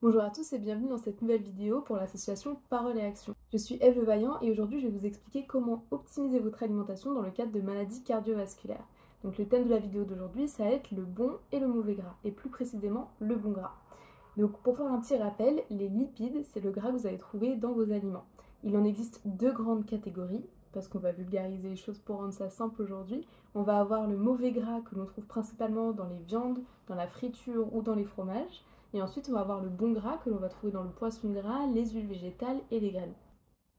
Bonjour à tous et bienvenue dans cette nouvelle vidéo pour l'association Parole et Action. Je suis Eve Le Vaillant et aujourd'hui je vais vous expliquer comment optimiser votre alimentation dans le cadre de maladies cardiovasculaires. Donc le thème de la vidéo d'aujourd'hui ça va être le bon et le mauvais gras, et plus précisément le bon gras. Donc pour faire un petit rappel, les lipides c'est le gras que vous allez trouver dans vos aliments. Il en existe deux grandes catégories, parce qu'on va vulgariser les choses pour rendre ça simple aujourd'hui. On va avoir le mauvais gras que l'on trouve principalement dans les viandes, dans la friture ou dans les fromages. Et ensuite, on va avoir le bon gras que l'on va trouver dans le poisson gras, les huiles végétales et les graines.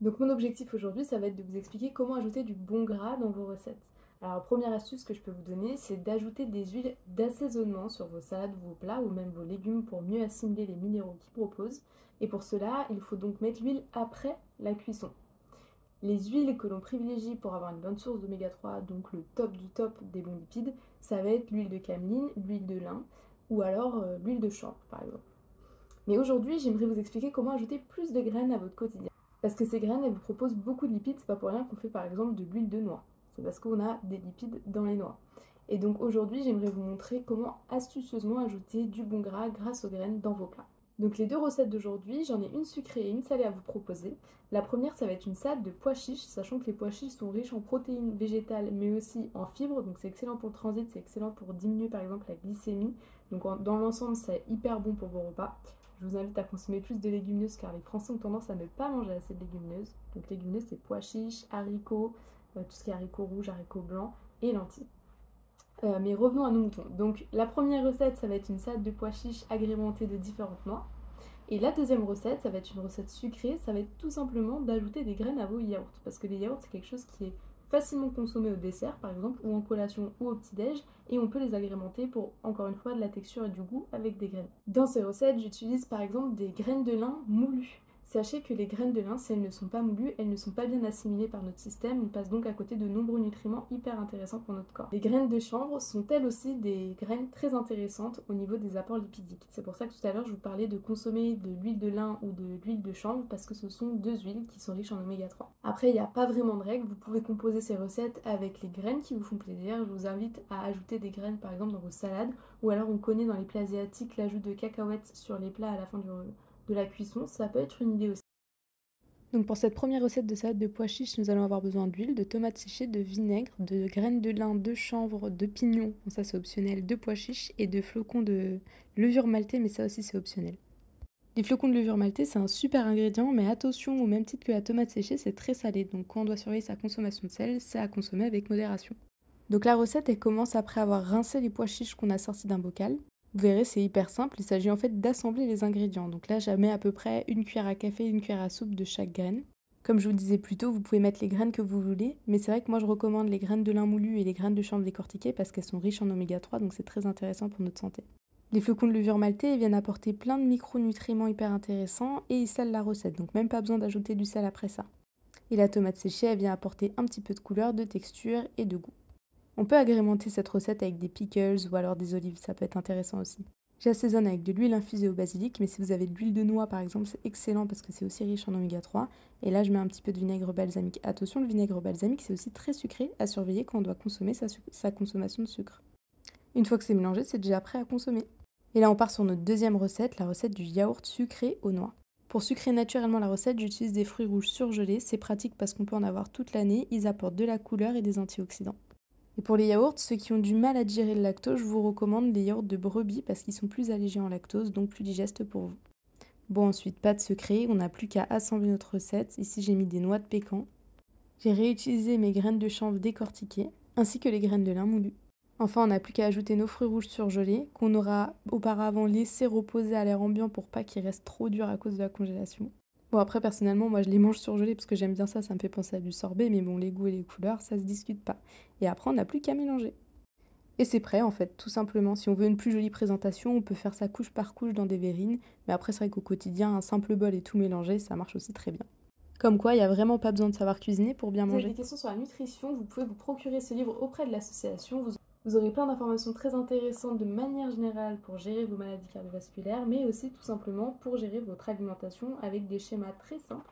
Donc mon objectif aujourd'hui, ça va être de vous expliquer comment ajouter du bon gras dans vos recettes. Alors, première astuce que je peux vous donner, c'est d'ajouter des huiles d'assaisonnement sur vos salades, vos plats ou même vos légumes pour mieux assimiler les minéraux qu'ils proposent. Et pour cela, il faut donc mettre l'huile après la cuisson. Les huiles que l'on privilégie pour avoir une bonne source d'oméga 3, donc le top du top des bons lipides, ça va être l'huile de cameline, l'huile de lin ou alors l'huile de chanvre par exemple. Mais aujourd'hui, j'aimerais vous expliquer comment ajouter plus de graines à votre quotidien. Parce que ces graines, elles vous proposent beaucoup de lipides, c'est pas pour rien qu'on fait par exemple de l'huile de noix. C'est parce qu'on a des lipides dans les noix. Et donc aujourd'hui, j'aimerais vous montrer comment astucieusement ajouter du bon gras grâce aux graines dans vos plats. Donc les deux recettes d'aujourd'hui, j'en ai une sucrée et une salée à vous proposer. La première, ça va être une salade de pois chiches, sachant que les pois chiches sont riches en protéines végétales, mais aussi en fibres, donc c'est excellent pour le transit, c'est excellent pour diminuer par exemple la glycémie. Donc dans l'ensemble, c'est hyper bon pour vos repas. Je vous invite à consommer plus de légumineuses car les Français ont tendance à ne pas manger assez de légumineuses. Donc légumineuses, c'est pois chiches, haricots, tout ce qui est haricots rouges, haricots blancs et lentilles. Mais revenons à nos moutons. Donc la première recette, ça va être une salade de pois chiches agrémentée de différentes noix. Et la deuxième recette, ça va être une recette sucrée, ça va être tout simplement d'ajouter des graines à vos yaourts. Parce que les yaourts, c'est quelque chose qui est facilement consommé au dessert, par exemple, ou en collation ou au petit-déj, et on peut les agrémenter pour, encore une fois, de la texture et du goût avec des graines. Dans ces recettes, j'utilise par exemple des graines de lin moulues. Sachez que les graines de lin, si elles ne sont pas moulues, elles ne sont pas bien assimilées par notre système, on passe donc à côté de nombreux nutriments hyper intéressants pour notre corps. Les graines de chanvre sont elles aussi des graines très intéressantes au niveau des apports lipidiques. C'est pour ça que tout à l'heure je vous parlais de consommer de l'huile de lin ou de l'huile de chanvre parce que ce sont deux huiles qui sont riches en oméga 3. Après, il n'y a pas vraiment de règle, vous pouvez composer ces recettes avec les graines qui vous font plaisir. Je vous invite à ajouter des graines par exemple dans vos salades, ou alors on connaît dans les plats asiatiques l'ajout de cacahuètes sur les plats à la fin de la cuisson, ça peut être une idée aussi. Donc pour cette première recette de salade de pois chiches, nous allons avoir besoin d'huile, de tomates séchées, de vinaigre, de graines de lin, de chanvre, de pignon, bon ça c'est optionnel, de pois chiches et de flocons de levure maltée, mais ça aussi c'est optionnel. Les flocons de levure maltée c'est un super ingrédient, mais attention, au même titre que la tomate séchée, c'est très salé, donc quand on doit surveiller sa consommation de sel, c'est à consommer avec modération. Donc la recette elle commence après avoir rincé les pois chiches qu'on a sortis d'un bocal. Vous verrez, c'est hyper simple, il s'agit en fait d'assembler les ingrédients. Donc là, je mets à peu près une cuillère à café, une cuillère à soupe de chaque graine. Comme je vous disais plus tôt, vous pouvez mettre les graines que vous voulez, mais c'est vrai que moi je recommande les graines de lin moulu et les graines de chanvre décortiquées parce qu'elles sont riches en oméga 3, donc c'est très intéressant pour notre santé. Les flocons de levure maltée viennent apporter plein de micronutriments hyper intéressants et ils salent la recette, donc même pas besoin d'ajouter du sel après ça. Et la tomate séchée, elle vient apporter un petit peu de couleur, de texture et de goût. On peut agrémenter cette recette avec des pickles ou alors des olives, ça peut être intéressant aussi. J'assaisonne avec de l'huile infusée au basilic, mais si vous avez de l'huile de noix par exemple, c'est excellent parce que c'est aussi riche en oméga 3. Et là, je mets un petit peu de vinaigre balsamique. Attention, le vinaigre balsamique, c'est aussi très sucré, à surveiller quand on doit consommer sa consommation de sucre. Une fois que c'est mélangé, c'est déjà prêt à consommer. Et là, on part sur notre deuxième recette, la recette du yaourt sucré aux noix. Pour sucrer naturellement la recette, j'utilise des fruits rouges surgelés. C'est pratique parce qu'on peut en avoir toute l'année, ils apportent de la couleur et des antioxydants. Et pour les yaourts, ceux qui ont du mal à digérer le lactose, je vous recommande les yaourts de brebis parce qu'ils sont plus allégés en lactose, donc plus digestes pour vous. Bon, ensuite, pas de secret, on n'a plus qu'à assembler notre recette. Ici, j'ai mis des noix de pécan. J'ai réutilisé mes graines de chanvre décortiquées, ainsi que les graines de lin moulu. Enfin, on n'a plus qu'à ajouter nos fruits rouges surgelés, qu'on aura auparavant laissé reposer à l'air ambiant pour pas qu'ils restent trop durs à cause de la congélation. Bon, après, personnellement, moi je les mange surgelés parce que j'aime bien ça, ça me fait penser à du sorbet, mais bon, les goûts et les couleurs, ça se discute pas. Et après, on n'a plus qu'à mélanger. Et c'est prêt en fait, tout simplement. Si on veut une plus jolie présentation, on peut faire ça couche par couche dans des verrines, mais après, c'est vrai qu'au quotidien, un simple bol et tout mélangé, ça marche aussi très bien. Comme quoi, il n'y a vraiment pas besoin de savoir cuisiner pour bien manger. Si vous avez des questions sur la nutrition, vous pouvez vous procurer ce livre auprès de l'association. Vous aurez plein d'informations très intéressantes de manière générale pour gérer vos maladies cardiovasculaires, mais aussi tout simplement pour gérer votre alimentation avec des schémas très simples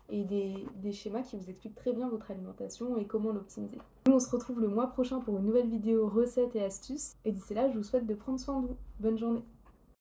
et des schémas qui vous expliquent très bien votre alimentation et comment l'optimiser. Nous, on se retrouve le mois prochain pour une nouvelle vidéo recettes et astuces. Et d'ici là, je vous souhaite de prendre soin de vous. Bonne journée!